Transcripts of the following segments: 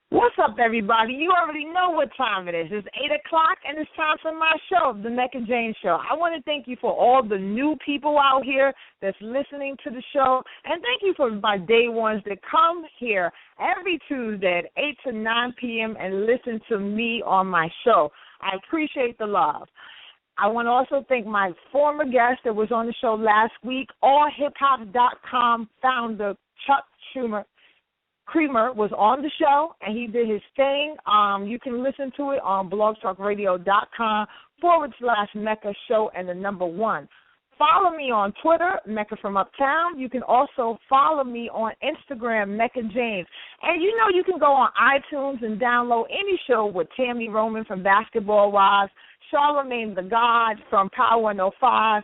What's up, everybody? You already know what time it is. It's 8 o'clock, and it's time for my show, The Mecca Jane Show. I want to thank you for all the new people out here that's listening to the show, and thank you for my day ones that come here every Tuesday at 8 to 9 p.m. and listen to me on my show. I appreciate the love. I want to also thank my former guest that was on the show last week, allhiphop.com founder Chuck Creamer was on the show, and he did his thing. You can listen to it on blogtalkradio.com/Mecca Show and the number 1. Follow me on Twitter, Mecca from Uptown. You can also follow me on Instagram, Mecca James. And you know you can go on iTunes and download any show with Tammy Roman from Basketball Wives, Charlamagne the God from Power 105,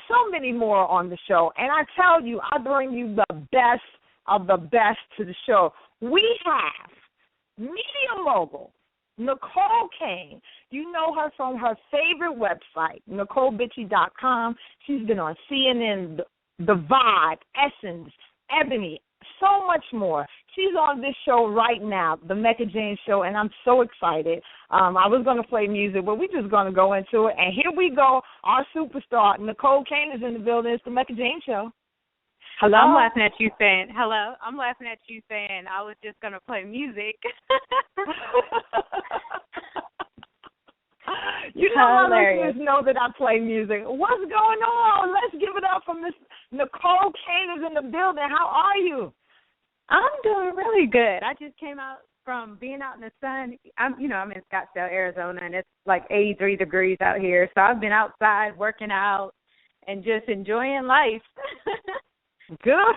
so many more on the show. And I tell you, I bring you the best of the best to the show. We have media mogul Necole Kane. You know her from her favorite website, NecoleBitchie.com. She's been on CNN, The Vibe, Essence, Ebony, so much more. She's on this show right now, The Mecca Jane Show, and I'm so excited. I was going to play music, but we're just going to go into it. And here we go. Our superstar, Necole Kane, is in the building. It's The Mecca Jane Show. Hello? I'm laughing at you saying, hello. I'm laughing at you saying I was just going to play music. You know, my listeners know that I play music. What's going on? Let's give it up for Miss Necole Kane is in the building. How are you? I'm doing really good. I just came out from being out in the sun. I'm in Scottsdale, Arizona, and it's like 83 degrees out here. So I've been outside working out and just enjoying life. Good.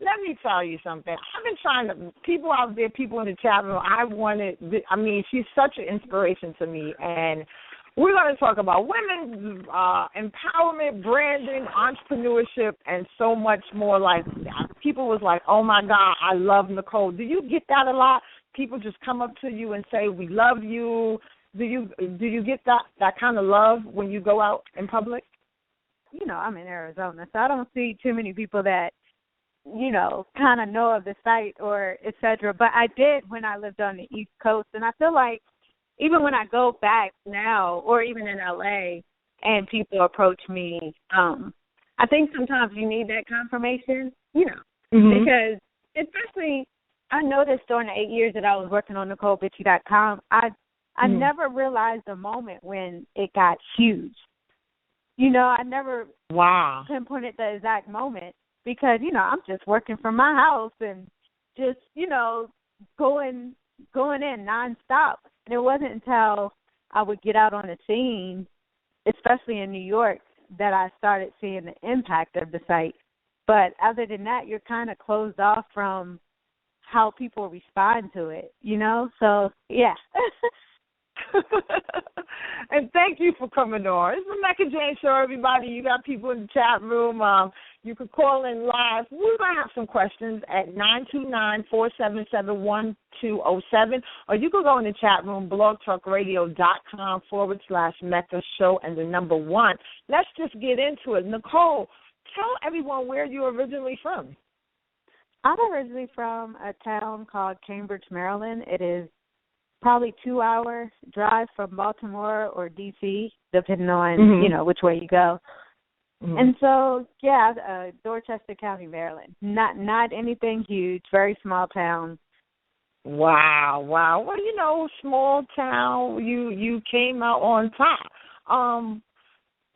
Let me tell you something. I've been trying to, people out there, people in the chat room, she's such an inspiration to me. And we're going to talk about women's empowerment, branding, entrepreneurship, and so much more. Like, people was like, oh, my God, I love Necole. Do you get that a lot? People just come up to you and say, we love you. Do you get that kind of love when you go out in public? You know, I'm in Arizona, so I don't see too many people that, kind of know of the site or et cetera. But I did when I lived on the East Coast, and I feel like even when I go back now or even in L.A. and people approach me, I think sometimes you need that confirmation, because especially I noticed during the 8 years that I was working on NecoleBitchie.com, I never realized the moment when it got huge. I never pinpointed the exact moment because, I'm just working from my house and just, going in nonstop. And it wasn't until I would get out on the scene, especially in New York, that I started seeing the impact of the site. But other than that, you're kind of closed off from how people respond to it, So, yeah. And thank you for coming on. It's the Mecca Jane Show, everybody. You got people in the chat room. You can call in live. We're going to have some questions at 929-477-1207, or you can go in the chat room, blogtalkradio.com/Mecca Show and the number 1. Let's just get into it. Necole, tell everyone where you're originally from. I'm originally from a town called Cambridge, Maryland. It is probably 2-hour drive from Baltimore or D.C., depending on, which way you go. And so, Dorchester County, Maryland. Not anything huge, very small town. Wow. Well, small town, you came out on top.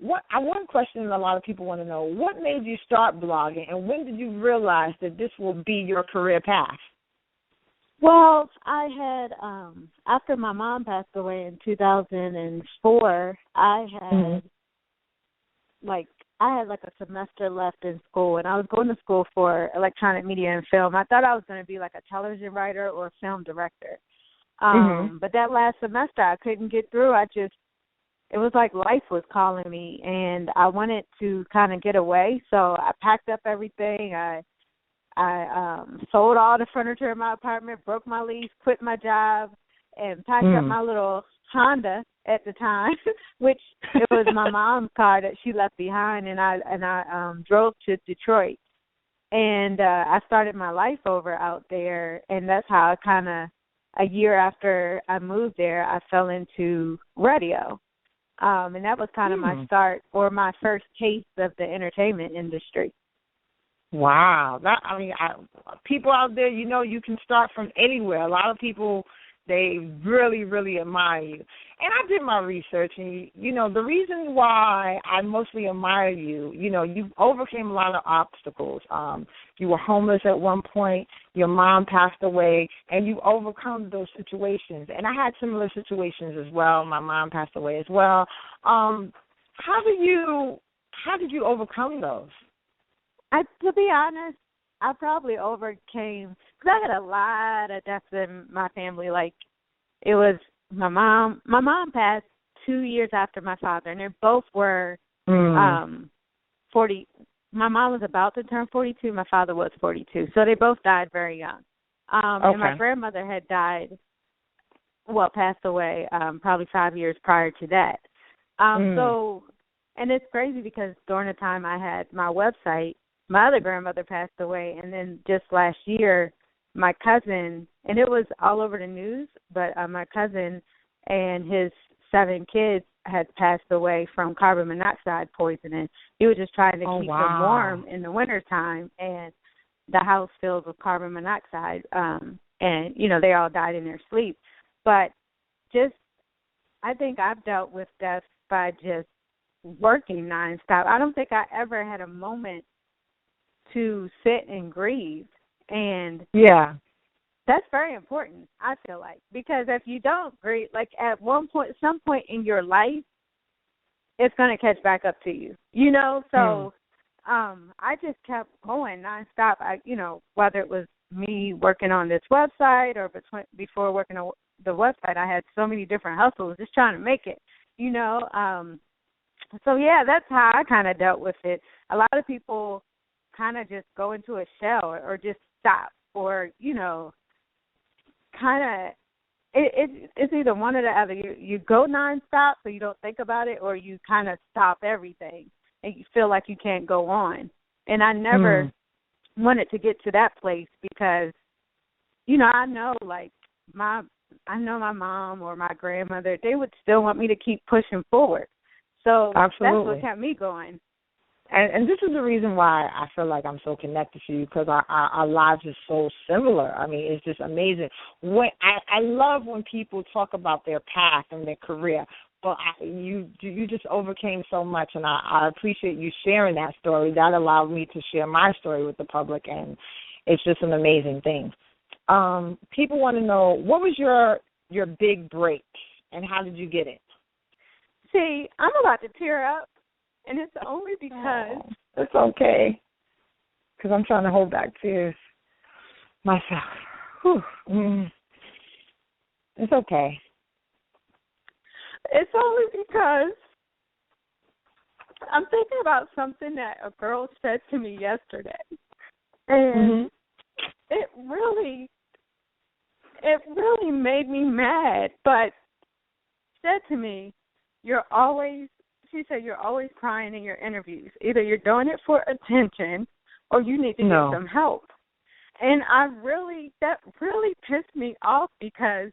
One question that a lot of people want to know, what made you start blogging, and when did you realize that this will be your career path? Well, I had, after my mom passed away in 2004, I had, a semester left in school, and I was going to school for electronic media and film. I thought I was going to be like a television writer or a film director. But that last semester, I couldn't get through. It was like life was calling me, and I wanted to kind of get away. So I packed up everything. I sold all the furniture in my apartment, broke my lease, quit my job, and packed up my little Honda at the time, which it was my mom's car that she left behind, and I drove to Detroit And I started my life over out there, and that's how a year after I moved there, I fell into radio. And that was kind of my start or my first taste of the entertainment industry. Wow. People out there, you can start from anywhere. A lot of people, they really, really admire you. And I did my research, and, the reason why I mostly admire you, you overcame a lot of obstacles. You were homeless at one point. Your mom passed away, and you overcome those situations. And I had similar situations as well. My mom passed away as well. How did you overcome those? To be honest, I probably overcame, because I had a lot of deaths in my family. Like, it was my mom passed 2 years after my father, and they both were 40. My mom was about to turn 42. My father was 42. So they both died very young. And my grandmother had passed away probably 5 years prior to that. So, and it's crazy because during the time I had my website, my other grandmother passed away, and then just last year, my cousin, and it was all over the news, but my cousin and his 7 kids had passed away from carbon monoxide poisoning. He was just trying to keep them warm in the wintertime, and the house filled with carbon monoxide, and, they all died in their sleep. But I think I've dealt with death by just working nonstop. I don't think I ever had a moment to sit and grieve, and that's very important, I feel like, because if you don't grieve, like at some point in your life, it's going to catch back up to you, so I just kept going nonstop. Whether it was me working on this website or before working on the website, I had so many different hustles just trying to make it, so that's how I kind of dealt with it. A lot of people kind of just go into a shell or just stop, or it's either one or the other. You go nonstop so you don't think about it, or you kind of stop everything and you feel like you can't go on. And I never wanted to get to that place because I know my mom or my grandmother, they would still want me to keep pushing forward. So That's what kept me going. And this is the reason why I feel like I'm so connected to you, because our lives are so similar. I mean, it's just amazing. I love when people talk about their path and their career, but you just overcame so much, and I appreciate you sharing that story. That allowed me to share my story with the public, and it's just an amazing thing. People want to know, what was your big break, and how did you get it? See, I'm about to tear up. And it's only because... it's okay. Because I'm trying to hold back tears myself. It's okay. It's only because I'm thinking about something that a girl said to me yesterday. And it really made me mad. But said to me, she said, you're always crying in your interviews. Either you're doing it for attention or you need to get some help. And that really pissed me off, because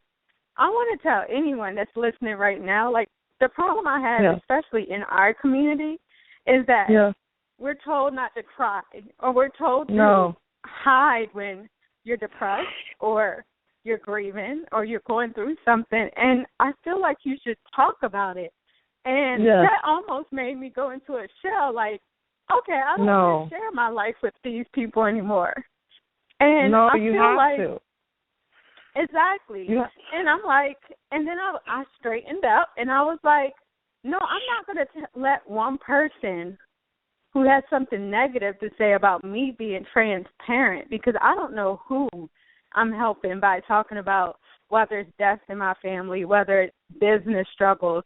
I want to tell anyone that's listening right now, like, the problem I have, especially in our community, is that we're told not to cry, or we're told to hide when you're depressed or you're grieving or you're going through something. And I feel like you should talk about it. And that almost made me go into a shell, like, okay, I don't want to share my life with these people anymore. And I feel to. Exactly. And I'm like, and then I straightened up, and I was like, no, I'm not going to let one person who has something negative to say about me being transparent, because I don't know who I'm helping by talking about whether it's deaths in my family, whether it's business struggles.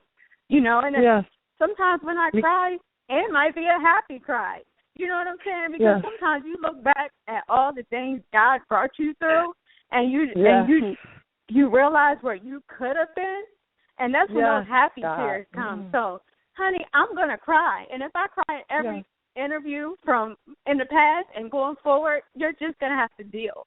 And sometimes when I cry, it might be a happy cry. You know what I'm saying? Because sometimes you look back at all the things God brought you through, and you realize where you could have been, and that's when those happy tears come. So, honey, I'm gonna cry, and if I cry every interview from in the past and going forward, you're just going to have to deal.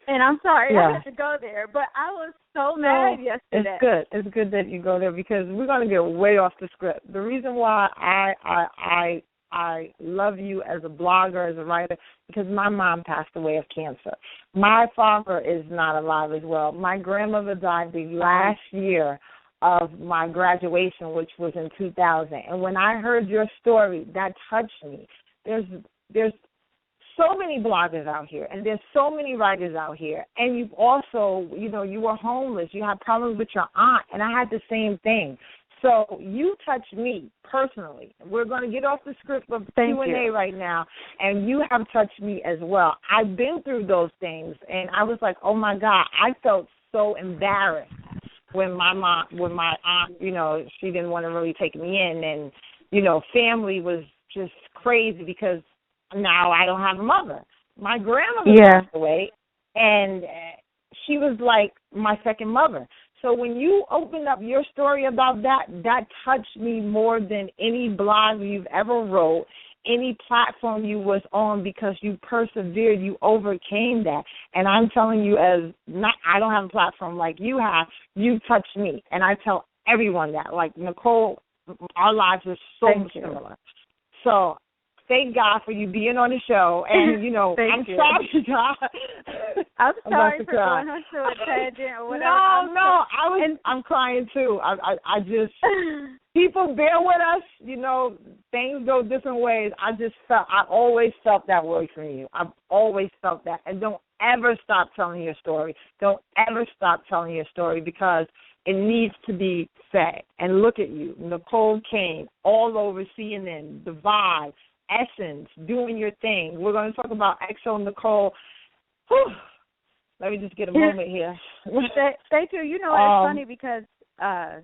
And I'm sorry I had to go there, but I was so mad yesterday. It's good. It's good that you go there because we're going to get way off the script. The reason why I love you as a blogger, as a writer, because my mom passed away of cancer. My father is not alive as well. My grandmother died the last year of my graduation, which was in 2000. And when I heard your story, that touched me. There's so many bloggers out here, and there's so many writers out here. And you've also, you were homeless. You had problems with your aunt, and I had the same thing. So you touched me personally. We're going to get off the script of Q&A right now, and you have touched me as well. I've been through those things, and I was like, oh, my God, I felt so embarrassed when my aunt, she didn't want to really take me in, and, family was just crazy because now I don't have a mother. My grandmother passed away, and she was like my second mother. So when you opened up your story about that touched me more than any blog you've ever wrote, any platform you was on, because you persevered, you overcame that. And I'm telling you, I don't have a platform like you have, you touched me. And I tell everyone that. Like, Necole, our lives are so similar. So thank God for you being on the show. And, I'm sorry, God. I'm sorry for going on to a tangent or whatever. No, I'm crying too. I just, people bear with us, things go different ways. I always felt that way from you. I've always felt that. And don't ever stop telling your story. Don't ever stop telling your story because it needs to be said. And look at you, Necole Kane, all over CNN, The Vibe, Essence, doing your thing. We're going to talk about XONecole. Let me just get a moment here. Thank you. It's funny because I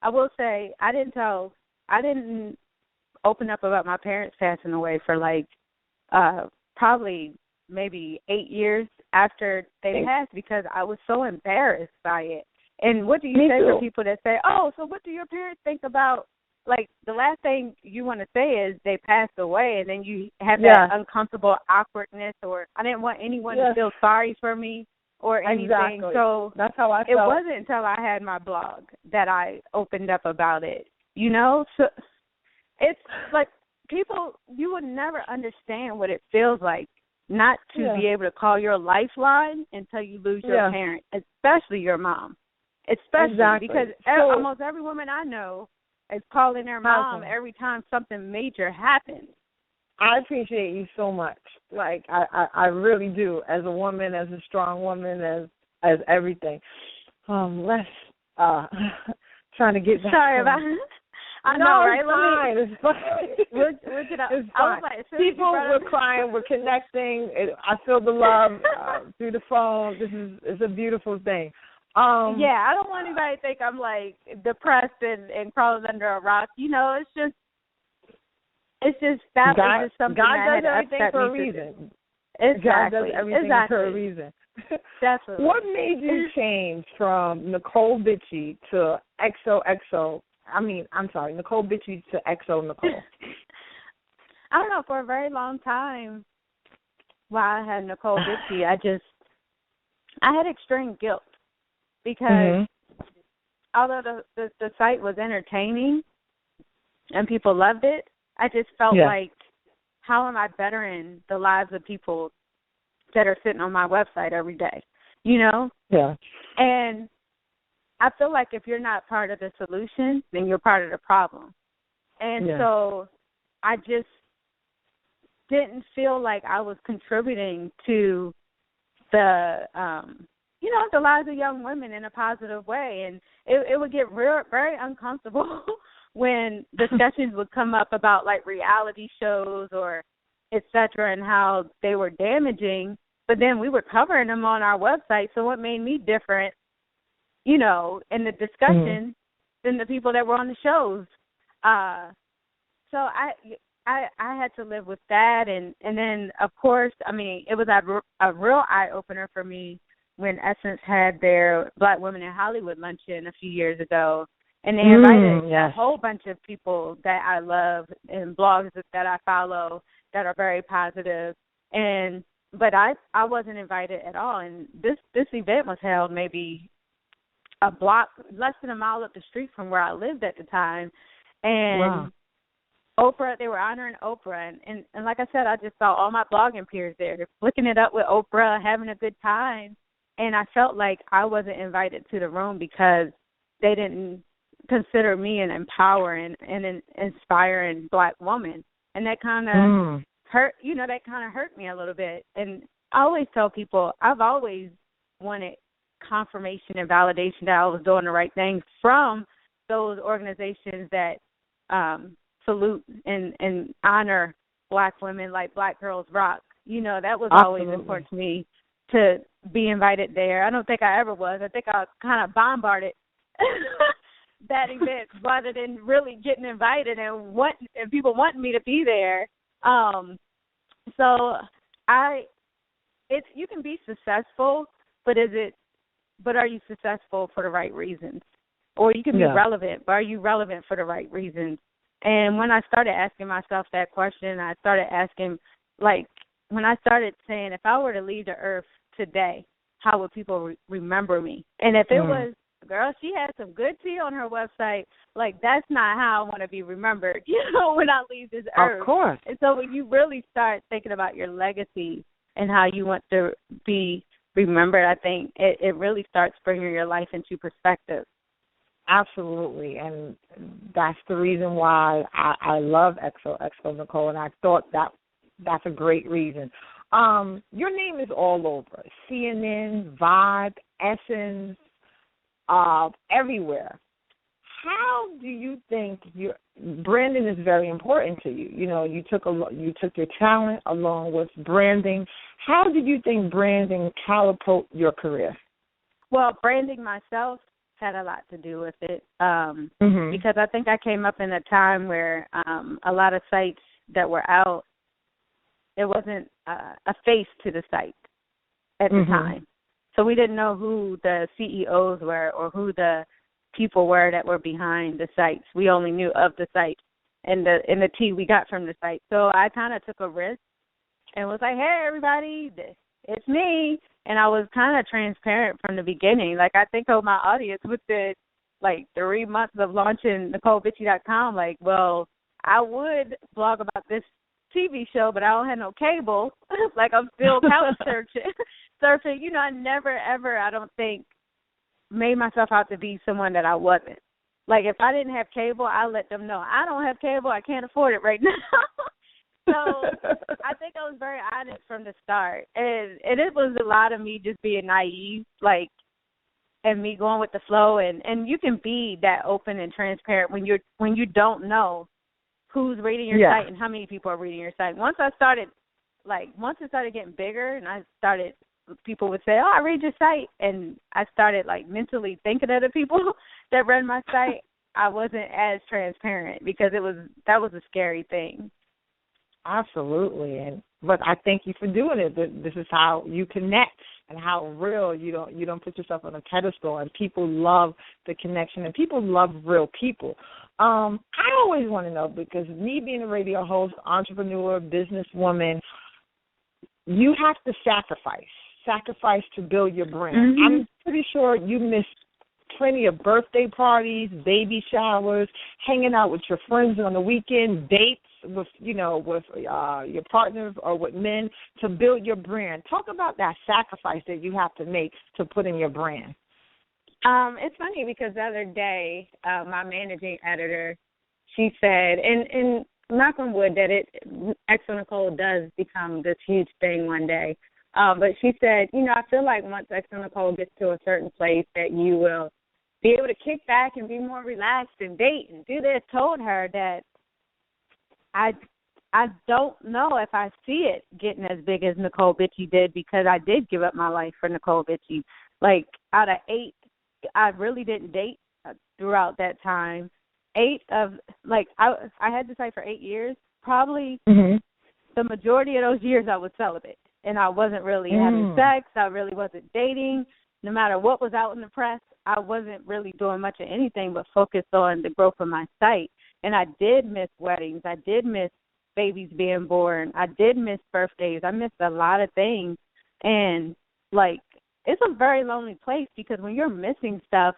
will say I didn't open up about my parents passing away for probably maybe 8 years after they passed because I was so embarrassed by it. And what do you say for people that say, oh, so what do your parents think about, the last thing you want to say is they passed away, and then you have that uncomfortable awkwardness, or I didn't want anyone to feel sorry for me or anything. Exactly. So that's how I felt. It wasn't until I had my blog that I opened up about it. So it's like people, you would never understand what it feels like not to be able to call your lifeline until you lose your parent, especially your mom. Especially because almost every woman I know is calling their mom every time something major happens. I appreciate you so much. I really do. As a woman, as a strong woman, as everything. Let's trying to get back. Sorry about it. I know, right? It's fine. We'll get up. It's fine. People, we're crying. We're connecting. I feel the love through the phone. It's a beautiful thing. I don't want anybody to think I'm depressed and crawling under a rock. It's just that was just something God that does everything for a reason. Exactly. God does everything for a reason. Definitely. What made you change from Necole Bitchie to XOXO? Necole Bitchie to XONecole. I don't know. For a very long time, while I had Necole Bitchie, I had extreme guilt. Because although the site was entertaining and people loved it, I just felt like, how am I bettering the lives of people that are sitting on my website every day? Yeah. And I feel like if you're not part of the solution, then you're part of the problem. And so I just didn't feel like I was contributing to the lives of young women in a positive way. And it would get very uncomfortable when discussions would come up about reality shows or et cetera and how they were damaging, but then we were covering them on our website. So what made me different, in the discussion than the people that were on the shows? So I had to live with that. And then, of course, it was a real eye-opener for me when Essence had their Black Women in Hollywood luncheon a few years ago, And they invited yes. a whole bunch of people that I love and blogs that I follow that are very positive. But I wasn't invited at all. And this event was held maybe a block, less than a mile up the street from where I lived at the time. And Oprah, they were honoring Oprah. And like I said, I just saw all my blogging peers there, flicking it up with Oprah, having a good time. And I felt like I wasn't invited to the room because they didn't consider me an empowering and an inspiring Black woman. And that kind of hurt, that kind of hurt me a little bit. And I always tell people I've always wanted confirmation and validation that I was doing the right thing from those organizations that salute and honor Black women like Black Girls Rock. That was always important to me to be invited there. I don't think I ever was. I think I kind of bombarded that event rather than really getting invited and people wanting me to be there. So you can be successful, but are you successful for the right reasons? Or you can be relevant, but are you relevant for the right reasons? And when I started asking myself that question, I started asking, when I started saying, if I were to leave the earth today, how would people remember me? And if it was, girl, she had some good tea on her website, that's not how I want to be remembered, when I leave this earth. Of course. And so when you really start thinking about your legacy and how you want to be remembered, I think it really starts bringing your life into perspective. Absolutely, and that's the reason why I love XONecole, and I thought that's a great reason. Your name is all over CNN, Vibe, Essence, everywhere. How do you think branding is very important to you? You took your talent along with branding. How did you think branding catapulted your career? Well, branding myself had a lot to do with it because I think I came up in a time where a lot of sites that were out, there wasn't a face to the site at the time. So we didn't know who the CEOs were or who the people were that were behind the sites. We only knew of the site and the tea we got from the site. So I kind of took a risk and was like, hey, everybody, it's me. And I was kind of transparent from the beginning. I think of my audience within 3 months of launching NecoleBitchie.com, well, I would blog about this TV show, but I don't have no cable. I'm still couch surfing. I never, ever, I don't think, made myself out to be someone that I wasn't. If I didn't have cable, I let them know. I don't have cable. I can't afford it right now. So I think I was very honest from the start. And it was a lot of me just being naive, and me going with the flow. And you can be that open and transparent when you don't know who's reading your site and how many people are reading your site. Once it started getting bigger and people would say, oh, I read your site. And I started mentally thinking of the people that read my site. I wasn't as transparent because that was a scary thing. Absolutely, but I thank you for doing it. This is how you connect and how real. You don't put yourself on a pedestal, and people love the connection, and people love real people. I always want to know, because me being a radio host, entrepreneur, businesswoman, you have to sacrifice to build your brand. I'm pretty sure you missed plenty of birthday parties, baby showers, hanging out with your friends on the weekend, dates with your partner or with men to build your brand. Talk about that sacrifice that you have to make to put in your brand. It's funny because the other day, my managing editor, she said, and knock on wood that XONecole does become this huge thing one day. But she said, I feel like once XONecole gets to a certain place that you will be able to kick back and be more relaxed and date and do this. Told her that I don't know if I see it getting as big as Necole Bitchie did, because I did give up my life for Necole Bitchie. Out of 8, I really didn't date throughout that time. I had the site for 8 years. Probably the majority of those years I was celibate, and I wasn't really having sex. I really wasn't dating. no matter what was out in the press, I wasn't really doing much of anything but focus on the growth of my site. And I did miss weddings. I did miss babies being born. I did miss birthdays. I missed a lot of things. And, like, it's a very lonely place because when you're missing stuff,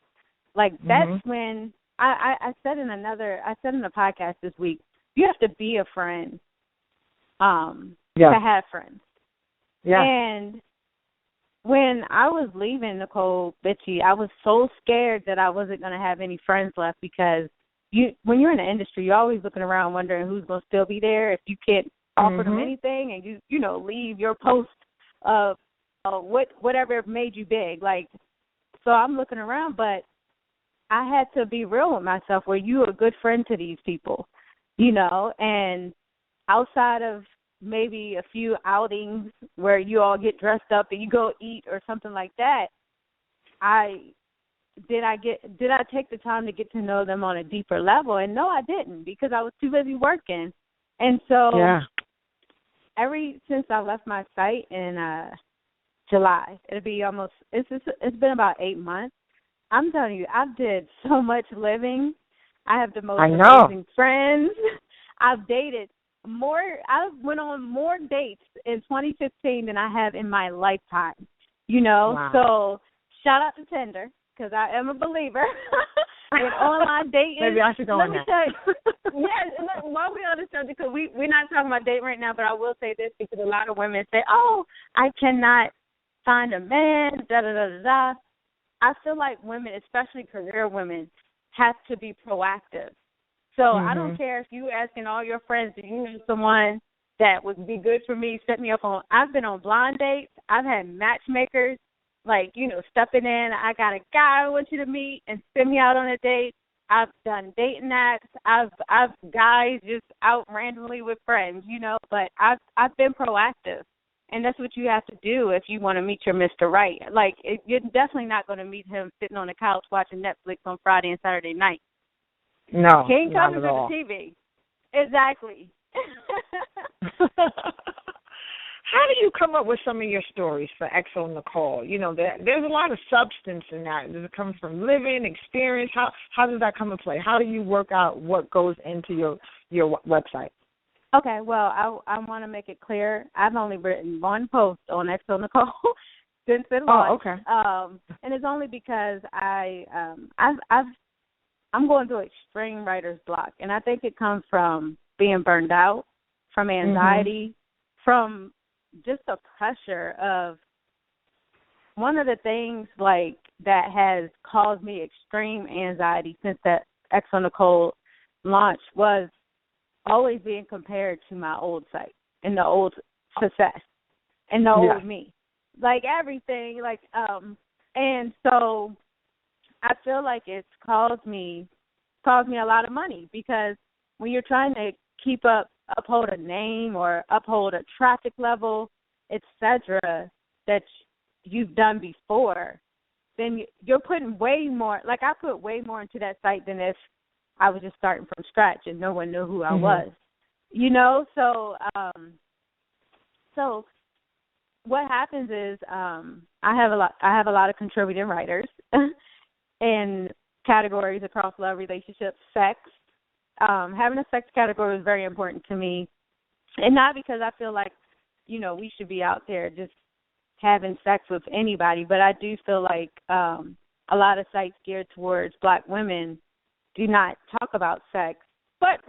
like, that's when I said in a podcast this week, you have to be a friend to have friends. Yeah. And when I was leaving Necole Bitchie, I was so scared that I wasn't going to have any friends left because when you're in the industry, you're always looking around wondering who's going to still be there if you can't offer them anything and you leave your post of whatever made you big. Like, so I'm looking around, but I had to be real with myself where you are a good friend to these people, and outside of maybe a few outings where you all get dressed up and you go eat or something like that, did I take the time to get to know them on a deeper level? And no, I didn't because I was too busy working. And so since I left my site in July, it's been about 8 months. I'm telling you, I did so much living. I have the most amazing friends. I've dated I went on more dates in 2015 than I have in my lifetime, Wow. So shout out to Tinder because I am a believer in online dating. Maybe I should go on that. Yes, while we're on the subject, because we're not talking about dating right now, but I will say this because a lot of women say, oh, I cannot find a man, da-da-da-da-da. I feel like women, especially career women, have to be proactive. So I don't care if you asking all your friends, do you know someone that would be good for me, set me up on. I've been on blind dates. I've had matchmakers, like, stepping in. I got a guy I want you to meet and send me out on a date. I've done dating apps. I've guys just out randomly with friends, but I've been proactive. And that's what you have to do if you want to meet your Mr. Right. Like, you're definitely not going to meet him sitting on the couch watching Netflix on Friday and Saturday night. No, he ain't coming to the TV. Exactly. How do you come up with some of your stories for XONecole? There's a lot of substance in that. Does it come from living experience? How does that come into play? How do you work out what goes into your website? Okay, well, I want to make it clear. I've only written one post on XONecole since it launched. Oh, okay. And it's only because I'm going through extreme writer's block, and I think it comes from being burned out, from anxiety, from just the pressure of one of the things like that has caused me extreme anxiety since that XONecole launch was always being compared to my old site and the old success and the old me, like everything, and so I feel like it's caused me a lot of money because when you're trying to uphold a name or uphold a traffic level, etc., that you've done before, then you're putting way more. Like, I put way more into that site than if I was just starting from scratch and no one knew who I was. So what happens is I have a lot of contributing writers in categories across love, relationships, sex. Having a sex category is very important to me, and not because I feel like we should be out there just having sex with anybody, but I do feel like a lot of sites geared towards Black women do not talk about sex, but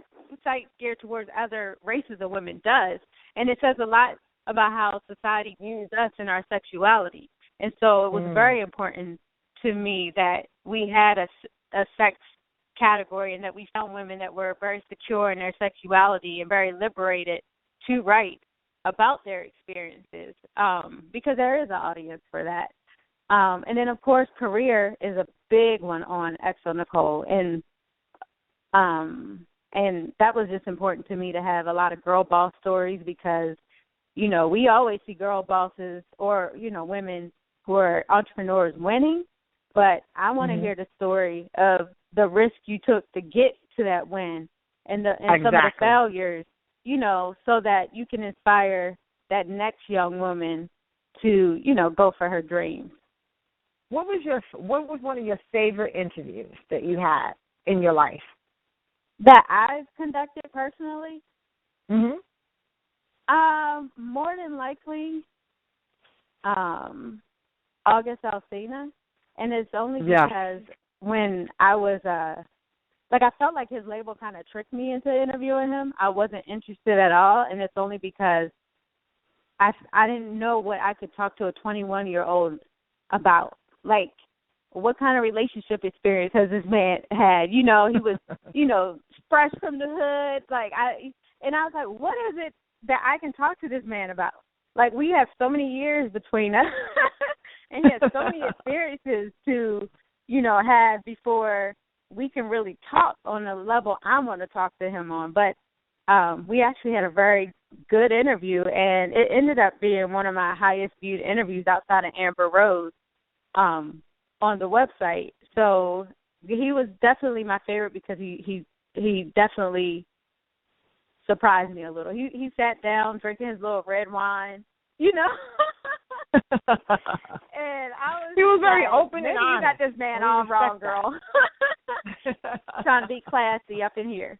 sites geared towards other races of women does, and it says a lot about how society views us and our sexuality. And so it was very important to me that we had a sex category and that we found women that were very secure in their sexuality and very liberated to write about their experiences, because there is an audience for that. And then, of course, career is a big one on XONecole, and that was just important to me to have a lot of girl boss stories because, we always see girl bosses or, women who are entrepreneurs winning, but I want to hear the story of the risk you took to get to that win and some of the failures, so that you can inspire that next young woman to, go for her dreams. what was one of your favorite interviews that you had in your life? That I've conducted personally? Mhm. More than likely, August Alsina, and it's only because when I was I felt like his label kind of tricked me into interviewing him. I wasn't interested at all, and it's only because I didn't know what I could talk to a 21-year-old about. Like, what kind of relationship experience has this man had? You know, he was, fresh from the hood. I was like, what is it that I can talk to this man about? Like, we have so many years between us, and he has so many experiences to, have before we can really talk on the level I'm going to talk to him on. But we actually had a very good interview, and it ended up being one of my highest viewed interviews outside of Amber Rose on the website. So he was definitely my favorite because he definitely surprised me a little. He sat down drinking his little red wine, and he was very open and honest. You got this man all wrong, girl. Trying to be classy up in here.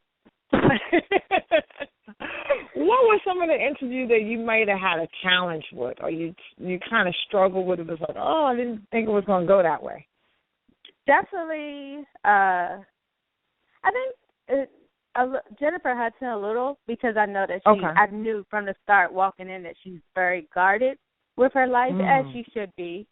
What was some of the interview that you might have had a challenge with, or you kind of struggled with? It was like, oh, I didn't think it was going to go that way. Definitely, I think Jennifer Hudson a little, because I know that I knew from the start walking in that she's very guarded with her life, as she should be.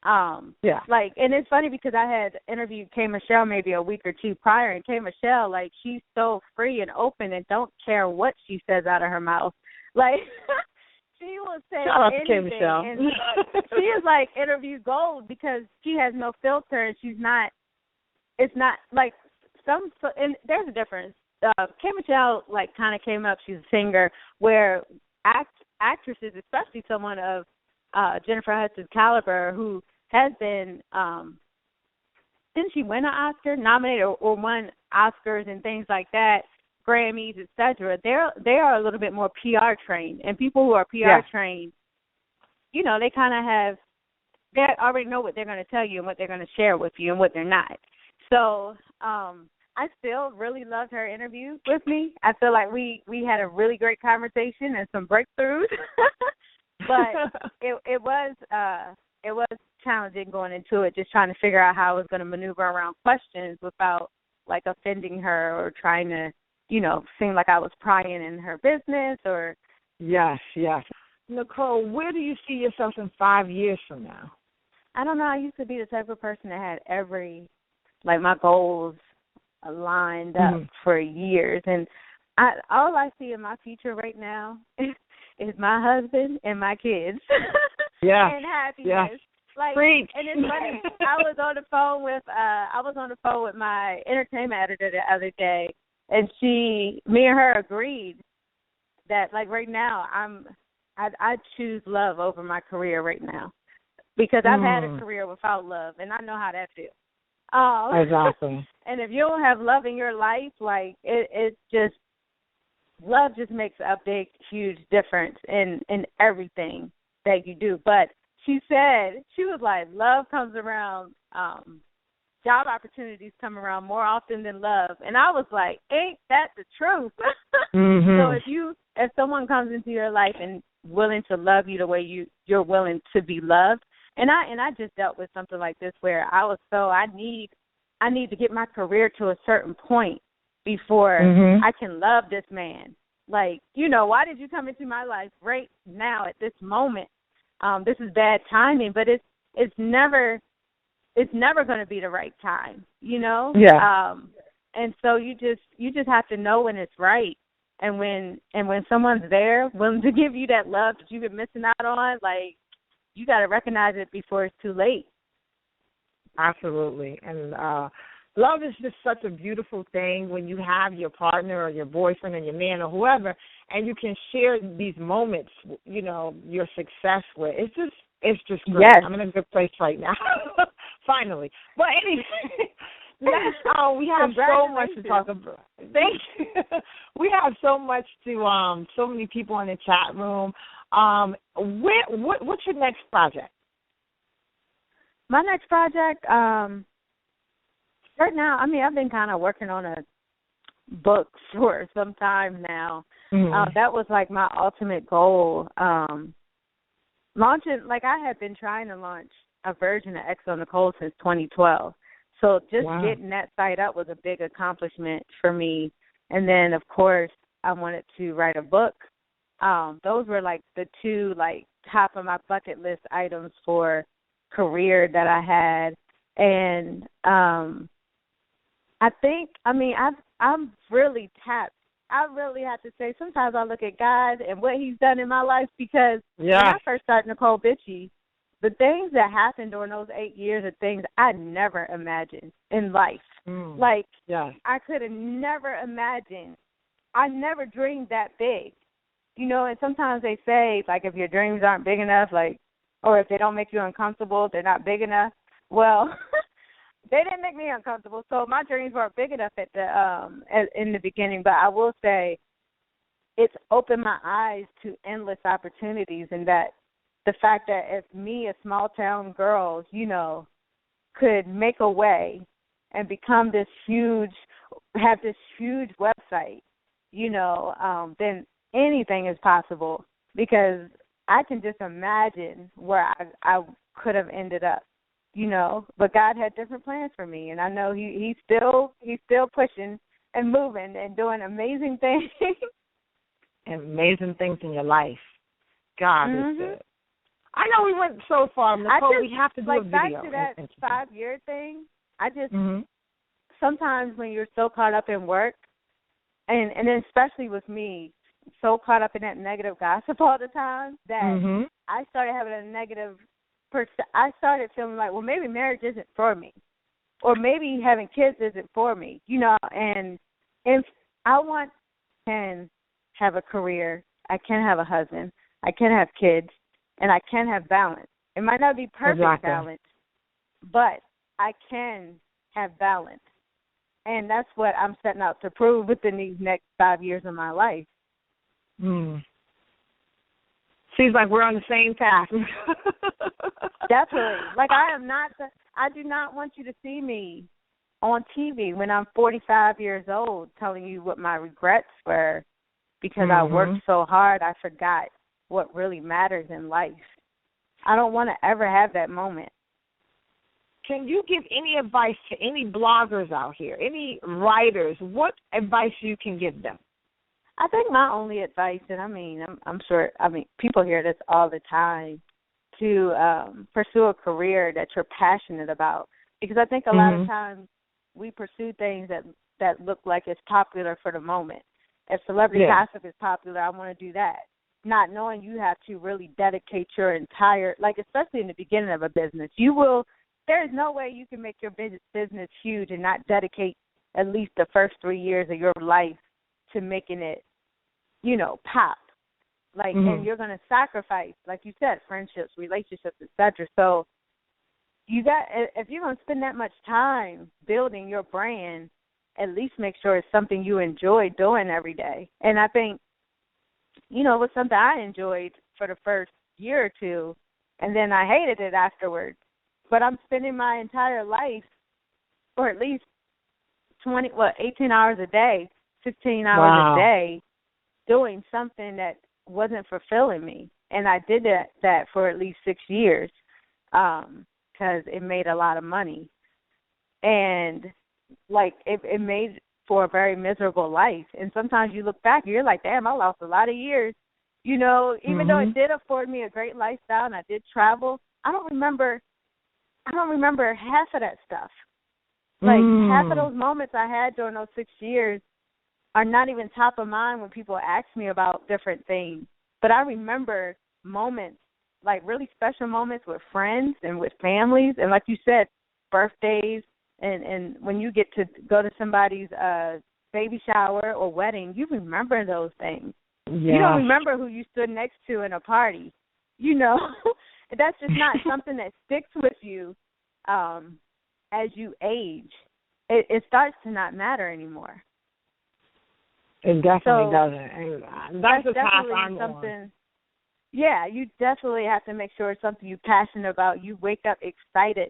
And it's funny because I had interviewed K. Michelle maybe a week or two prior, and K. Michelle, she's so free and open and don't care what she says out of her mouth. She will say anything. K. Michelle. And she is interview gold because she has no filter, and it's not and there's a difference. K. Michelle kind of came up. She's a singer, where actresses, especially someone of Jennifer Hudson's caliber, who has been, didn't she win an Oscar, nominated or won Oscars and things like that, Grammys, etc. They are a little bit more PR trained, and people who are PR trained, they kind of they already know what they're going to tell you and what they're going to share with you and what they're not. So I still really loved her interview with me. I feel like we had a really great conversation and some breakthroughs. But it was challenging going into it, just trying to figure out how I was going to maneuver around questions without offending her or trying to, seem like I was prying in her business or. Yes. Necole, where do you see yourself in 5 years from now? I don't know. I used to be the type of person that had every, my goals lined up for years, and all I see in my future right now is my husband and my kids. And happiness. Preach. And it's funny. I was on the phone with my entertainment editor the other day, and me and her agreed that right now I choose love over my career right now, because I've had a career without love, and I know how that feels. Exactly. And if you don't have love in your life, it's just. Love just makes a big, huge difference in everything that you do. But she said, she was like, love comes around, job opportunities come around more often than love. And I was like, ain't that the truth? So if someone comes into your life and willing to love you the way you're willing to be loved, and I just dealt with something like this where I need to get my career to a certain point before I can love this man. Why did you come into my life right now at this moment? This is bad timing, but it's never going to be the right time, Yeah. And so you just have to know when it's right, and when someone's there willing to give you that love that you've been missing out on, you got to recognize it before it's too late. Absolutely. And love is just such a beautiful thing when you have your partner or your boyfriend or your man or whoever, and you can share these moments, your success with. It's just great. Yes. I'm in a good place right now, finally. But anyway, we have so much to talk about. Thank you. We have so much so many people in the chat room. What's your next project? My next project, right now, I mean, I've been kind of working on a book for some time now. That was like my ultimate goal. Launching, like I had been trying to launch a version of XONecole since 2012. So just getting that site up was a big accomplishment for me. And then, of course, I wanted to write a book. Those were like the two like top of my bucket list items for career that I had. And I think, I mean, I'm really tapped. I really have to say, sometimes I look at God and what he's done in my life, because when I first started Necole Bitchie, the things that happened during those 8 years are things I never imagined in life. I could have never imagined. I never dreamed that big. You know, and sometimes they say, like, if your dreams aren't big enough, like, or if they don't make you uncomfortable, they're not big enough. Well, they didn't make me uncomfortable, so my dreams weren't big enough in the beginning. But I will say it's opened my eyes to endless opportunities, and that the fact that if me, a small-town girl, you know, could make a way and become this huge, have this huge website, you know, then anything is possible, because I can just imagine where I could have ended up, you know. But God had different plans for me, and I know he's still pushing and moving and doing amazing things. Amazing things in your life. God is good. I know we went so far, Necole. We have to do a video. Back to that 5-year thing, I just sometimes when you're so caught up in work, and then especially with me, so caught up in that negative gossip all the time, that I started having a negative I started feeling like, well, maybe marriage isn't for me, or maybe having kids isn't for me, you know. And if I can have a career, I can have a husband, I can have kids, and I can have balance. It might not be perfect balance, but I can have balance. And that's what I'm setting out to prove within these next 5 years of my life. Seems like we're on the same path. Definitely. Like, I do not want you to see me on TV when I'm 45 years old telling you what my regrets were, because I worked so hard I forgot what really matters in life. I don't want to ever have that moment. Can you give any advice to any bloggers out here, any writers? What advice you can give them? I think my only advice, and I mean, I'm sure, I mean, people hear this all the time, to pursue a career that you're passionate about. Because I think a lot of times we pursue things that look like it's popular for the moment. If celebrity gossip is popular, I want to do that. Not knowing you have to really dedicate your entire, like, especially in the beginning of a business, there is no way you can make your business huge and not dedicate at least the first 3 years of your life to making it, you know, pop. Like, and you're going to sacrifice, like you said, friendships, relationships, etc. So if you're going to spend that much time building your brand, at least make sure it's something you enjoy doing every day. And I think, you know, it was something I enjoyed for the first year or two, and then I hated it afterwards. But I'm spending my entire life, or at least 18 hours a day, 16 hours a day, doing something that wasn't fulfilling me. And I did that for at least 6 years, because it made a lot of money. And, like, it made for a very miserable life. And sometimes you look back and you're like, damn, I lost a lot of years. You know, even though it did afford me a great lifestyle and I did travel, I don't remember half of that stuff. Like, half of those moments I had during those 6 years are not even top of mind when people ask me about different things. But I remember moments, like really special moments with friends and with families. And like you said, birthdays, and when you get to go to somebody's baby shower or wedding, you remember those things. Yeah. You don't remember who you stood next to in a party. You know, that's just not something that sticks with you as you age. It starts to not matter anymore. It definitely doesn't. And that's the path I'm on. Yeah, you definitely have to make sure it's something you're passionate about. You wake up excited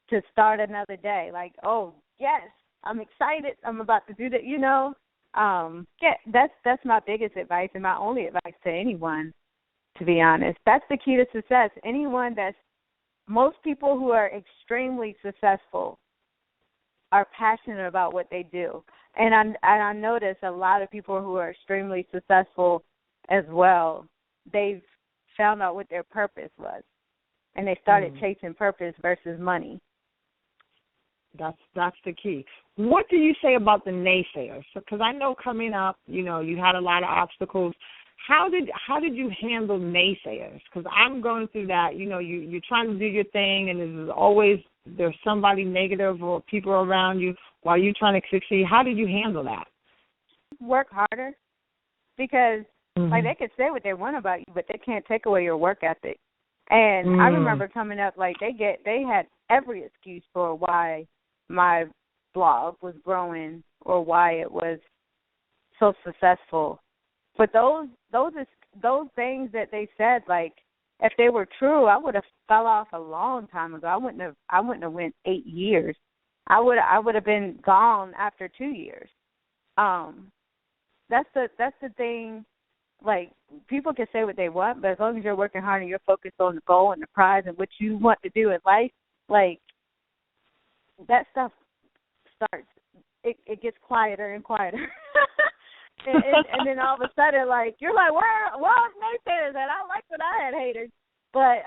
to start another day. Like, oh, yes, I'm excited. I'm about to do that, you know. That's my biggest advice and my only advice to anyone, to be honest. That's the key to success. Most people who are extremely successful are passionate about what they do. And I notice a lot of people who are extremely successful as well, they've found out what their purpose was. And they started chasing purpose versus money. That's the key. What do you say about the naysayers? Because I know coming up, you know, you had a lot of obstacles. How did you handle naysayers? Because I'm going through that. You know, you're trying to do your thing, and there's somebody negative or people around you while you're trying to succeed. How did you handle that? Work harder, because like they could say what they want about you, but they can't take away your work ethic. And I remember coming up, like they had every excuse for why my blog was growing or why it was so successful. But those things that they said, like, if they were true, I would have fell off a long time ago. I wouldn't have went 8 years. I would have been gone after 2 years. That's the thing. Like, people can say what they want, but as long as you're working hard and you're focused on the goal and the prize and what you want to do in life, like, that stuff starts. It gets quieter and quieter. And then all of a sudden, like, you're like, where are naysayers at? I like that I had haters. But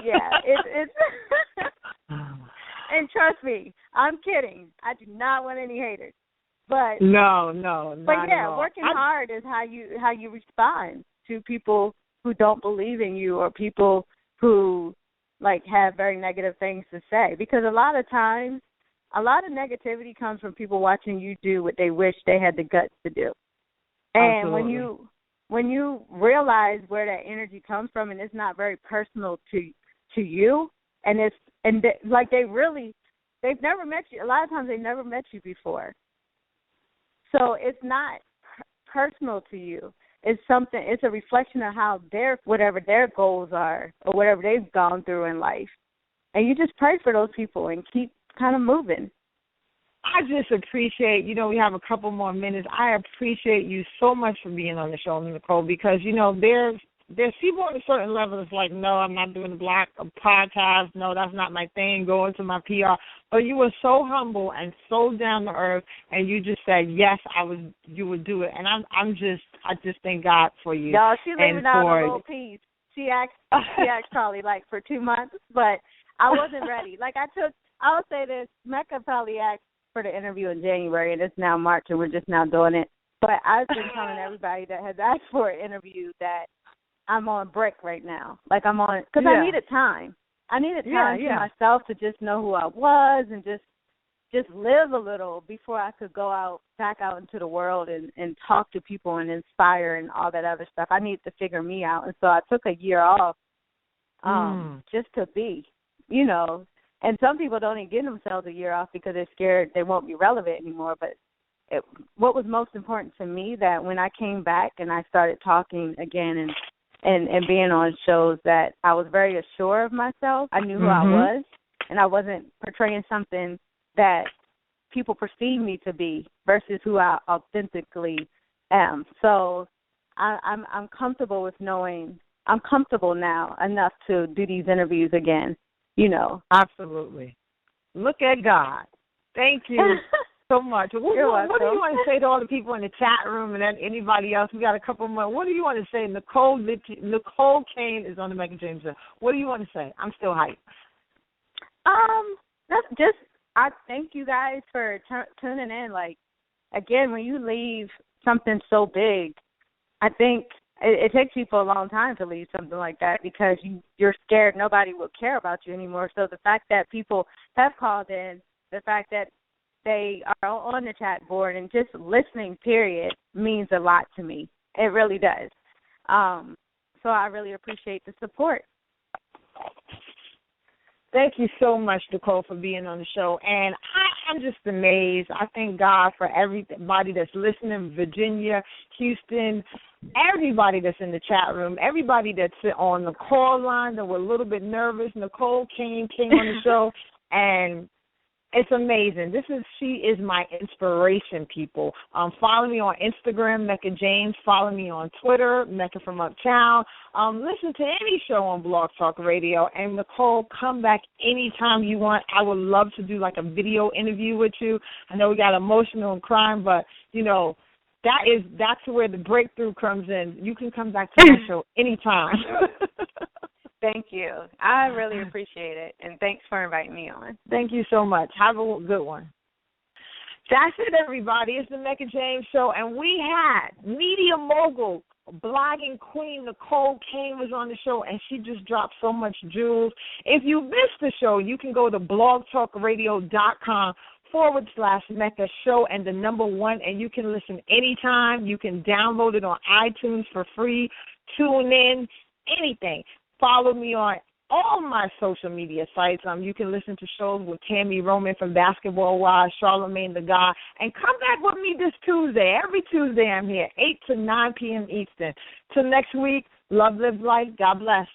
yeah, it's and trust me, I'm kidding. I do not want any haters. But no, but yeah, at all. Working hard is how you respond to people who don't believe in you or people who, like, have very negative things to say. Because a lot of times, a lot of negativity comes from people watching you do what they wish they had the guts to do. And Absolutely. when you realize where that energy comes from, and it's not very personal to you, and they've never met you. A lot of times they never met you before. So it's not personal to you. It's a reflection of how whatever their goals are or whatever they've gone through in life. And you just pray for those people and keep kind of moving. I just appreciate, we have a couple more minutes. I appreciate you so much for being on the show, Necole, because, there's people on a certain level that's like, no, I'm not doing a podcast. No, that's not my thing. Go into my PR. But you were so humble and so down to earth, and you just said, yes, you would do it. And I just thank God for you. No, she's leaving out a little piece. She asked probably like for 2 months, but I wasn't ready. Like I would say this, Mecca probably asked for the interview in January, and it's now March, and we're just now doing it. But I've been telling everybody that has asked for an interview that I'm on break right now. Like I'm on, because I needed time. I needed time to myself to just know who I was and just live a little before I could go back out into the world and talk to people and inspire and all that other stuff. I needed to figure me out. And so I took a year off just to be, And some people don't even give themselves a year off because they're scared they won't be relevant anymore. But what was most important to me, that when I came back and I started talking again and being on shows, that I was very assured of myself. I knew who I was, and I wasn't portraying something that people perceive me to be versus who I authentically am. So I'm comfortable with knowing I'm comfortable now enough to do these interviews again. Absolutely. Look at God. Thank you so much. What do you want to say to all the people in the chat room and then anybody else? We got a couple more. What do you want to say? Necole Kane is on the Mecca James Show. What do you want to say? I'm still hyped. I thank you guys for tuning in. Like, again, when you leave something so big, I think it takes people a long time to leave something like that because you're scared nobody will care about you anymore. So the fact that people have called in, the fact that they are on the chat board and just listening, period, means a lot to me. It really does. So I really appreciate the support. Thank you so much, Necole, for being on the show. And I'm just amazed. I thank God for everybody that's listening, Virginia, Houston, everybody that's in the chat room, everybody that's on the call line that were a little bit nervous. Necole Kane came on the show, and it's amazing. She is my inspiration, people. Follow me on Instagram, Mecca James. Follow me on Twitter, Mecca from Uptown. Listen to any show on Blog Talk Radio. And Necole, come back anytime you want. I would love to do like a video interview with you. I know we got emotional and crying, but you know, that's where the breakthrough comes in. You can come back to my show anytime. Thank you. I really appreciate it, and thanks for inviting me on. Thank you so much. Have a good one. That's it, everybody. It's the Mecca James Show, and we had media mogul, blogging queen Necole Kane was on the show, and she just dropped so much jewels. If you missed the show, you can go to blogtalkradio.com/Mecca Show and the number 1, and you can listen anytime. You can download it on iTunes for free, tune in, anything. Follow me on all my social media sites. You can listen to shows with Tammy Roman from Basketball Wives, Charlamagne the God, and come back with me this Tuesday. Every Tuesday I'm here, 8 to 9 p.m. Eastern. Till next week, love, live life. God bless.